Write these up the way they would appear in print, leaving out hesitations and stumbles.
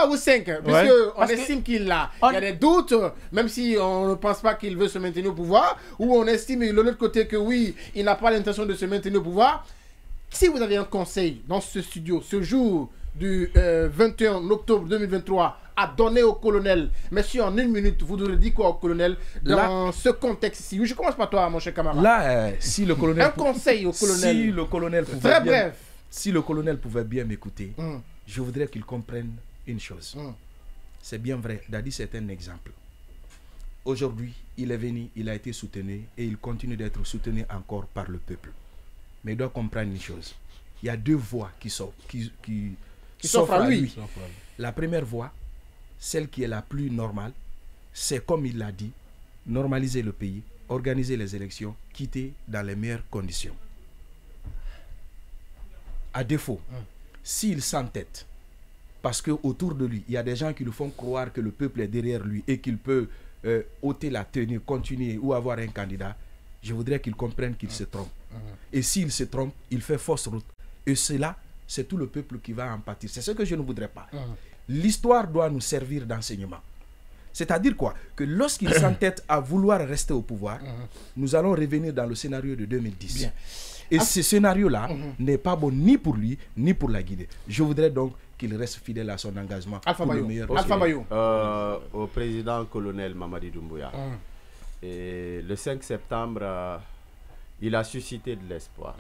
ou 5, puisqu'on estime qu'il a. Il y a des doutes, même si on ne pense pas qu'il veut se maintenir au pouvoir, ou on estime de l'autre côté que oui, il n'a pas l'intention de se maintenir au pouvoir. Si vous avez un conseil dans ce studio, ce jour du 21 octobre 2023, à donner au colonel, monsieur, en 1 minute, vous devez dire quoi au colonel dans ce contexte-ci? Oui, je commence par toi, mon cher camarade. Là, si le colonel... Un conseil au colonel. Si le colonel pouvait très bien, bref. Si le colonel pouvait bien m'écouter, je voudrais qu'il comprenne une chose. C'est bien vrai, Dadi, c'est un exemple. Aujourd'hui, il est venu, il a été soutenu et il continue d'être soutenu encore par le peuple. Mais il doit comprendre une chose. Il y a 2 voies qui s'offrent à lui. La première voie, celle qui est la plus normale, c'est comme il l'a dit, normaliser le pays, organiser les élections, quitter dans les meilleures conditions. À défaut, s'il s'entête, parce qu'autour de lui, il y a des gens qui lui font croire que le peuple est derrière lui et qu'il peut ôter la tenue, continuer ou avoir un candidat, je voudrais qu'il comprenne qu'il se trompe. Et s'il se trompe, il fait fausse route. Et cela, c'est tout le peuple qui va en pâtir. C'est ce que je ne voudrais pas. L'histoire doit nous servir d'enseignement. C'est-à-dire quoi? Que lorsqu'il s'entête à vouloir rester au pouvoir, nous allons revenir dans le scénario de 2010. Bien. Et ce scénario-là n'est pas bon ni pour lui, ni pour la Guinée. Je voudrais donc qu'il reste fidèle à son engagement. Alpha pour Bayo. le meilleur. Alpha Bayo. Au président colonel Mamadi Doumbouya. Et le 5 septembre, il a suscité de l'espoir.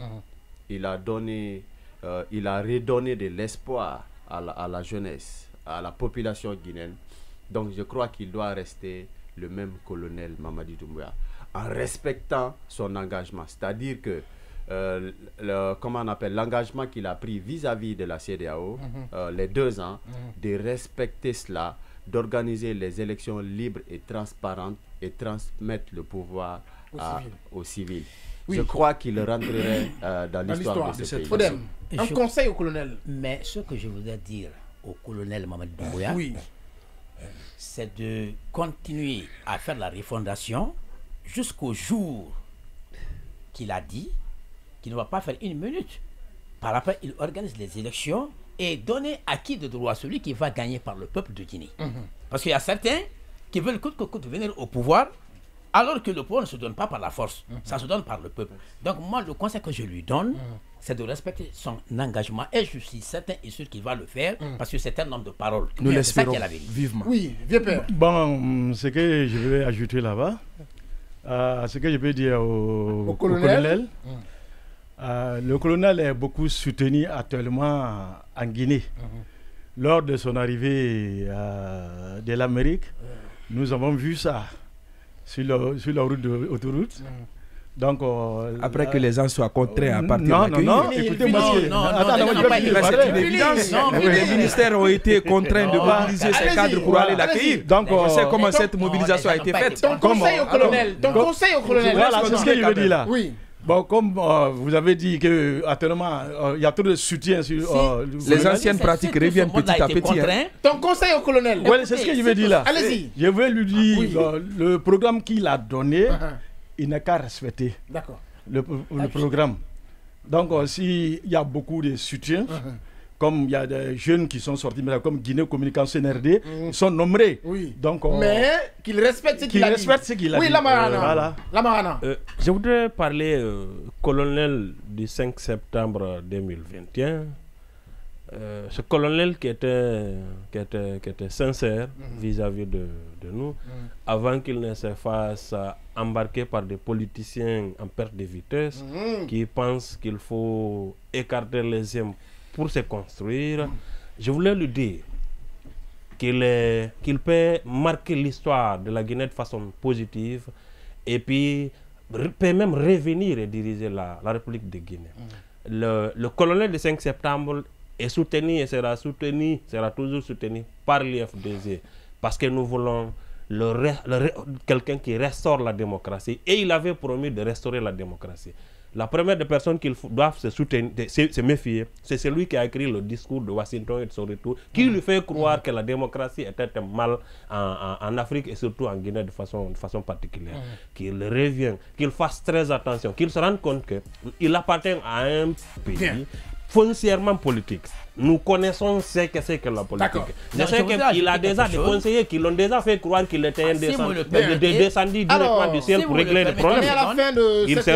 Il a redonné de l'espoir à la jeunesse, à la population guinéenne. Donc je crois qu'il doit rester le même colonel Mamadi Doumbouya en respectant son engagement. C'est-à-dire que comment on appelle, l'engagement qu'il a pris vis-à-vis de la CEDEAO, les 2 ans, de respecter cela, d'organiser les élections libres et transparentes et transmettre le pouvoir aux civils. Oui. Je crois qu'il rentrerait dans l'histoire de ce pays. Un conseil au colonel. Mais ce que je voudrais dire au colonel Mamadi Doumbouya, c'est de continuer à faire la refondation jusqu'au jour qu'il a dit qu'il ne va pas faire 1 minute. Par après, il organise les élections et donner acquis de droit à celui qui va gagner par le peuple de Guinée. Parce qu'il y a certains qui veulent coûte que coûte venir au pouvoir, alors que le pouvoir ne se donne pas par la force, ça se donne par le peuple. Donc moi, le conseil que je lui donne, c'est de respecter son engagement. Et je suis certain et sûr qu'il va le faire, parce que c'est un homme de parole. Nous l'espérons vivement. Oui, vieux père. Bon, ce que je vais ajouter là-bas, ce que je peux dire au colonel, le colonel est beaucoup soutenu actuellement en Guinée. Lors de son arrivée de l'Amérique, nous avons vu ça sur la route de l'autoroute. Donc, après que les gens soient contraints à partir non, écoutez-moi. C'est une évidence. Les ministères ont été contraints de mobiliser ces cadres pour aller l'accueillir. Donc, on sait comment cette mobilisation a été faite. Ton conseil au colonel. Voilà, c'est ce que je veux dire là. Oui. Bon, comme vous avez dit qu'actuellement, il y a trop de soutien sur les anciennes pratiques reviennent petit à petit. Ton conseil au colonel. Oui, c'est ce que je veux dire là. Allez-y. Je veux lui dire, le programme qu'il a donné, il n'a qu'à respecter le programme. Donc, s'il y a beaucoup de soutien, comme il y a des jeunes qui sont sortis, comme Guinée Communication CNRD, ils sont nombrés. Oui. Donc, mais qu'il respecte ce qu'il a dit. Oui, Lamarana. Lamarana. Je voudrais parler, colonel du 5 septembre 2021. Ce colonel qui était sincère vis-à-vis de nous, avant qu'il ne se fasse embarquer par des politiciens en perte de vitesse, qui pensent qu'il faut écarter les impôts pour se construire. Je voulais lui dire qu'il peut marquer l'histoire de la Guinée de façon positive et puis peut même revenir et diriger la République de Guinée. Le colonel du 5 septembre est soutenu et sera toujours soutenu par l'IFDG parce que nous voulons quelqu'un qui restaure la démocratie et il avait promis de restaurer la démocratie. La première des personnes qu'ils doivent se méfier, c'est celui qui a écrit le discours de Washington et de son retour, qui lui fait croire que la démocratie était un mal en Afrique et surtout en Guinée de façon particulière. Qu'il revienne, qu'il fasse très attention, qu'il se rende compte qu'il appartient à un pays foncièrement politique. nous connaissons ce que c'est que la politique. Je sais qu'il a déjà des conseillers qui l'ont déjà fait croire qu'il était un descendu directement du ciel pour régler les problèmes. Ils se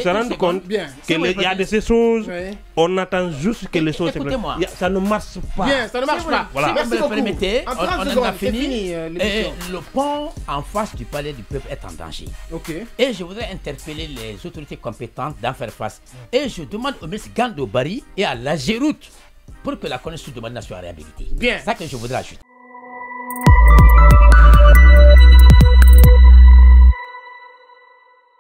rendent compte qu'il y a de ces choses, on attend juste que les choses se passent. Ça ne marche pas. Bien, ça ne marche pas. Si vous me le permettez, on a fini. Le pont en face du palais du peuple est en danger. Et je voudrais interpeller les autorités compétentes d'en faire face. Et je demande au ministre Gando Barry et à la Géroute pour que la connaissance de Madina soit réhabilitée. Bien. C'est ça que je voudrais ajouter.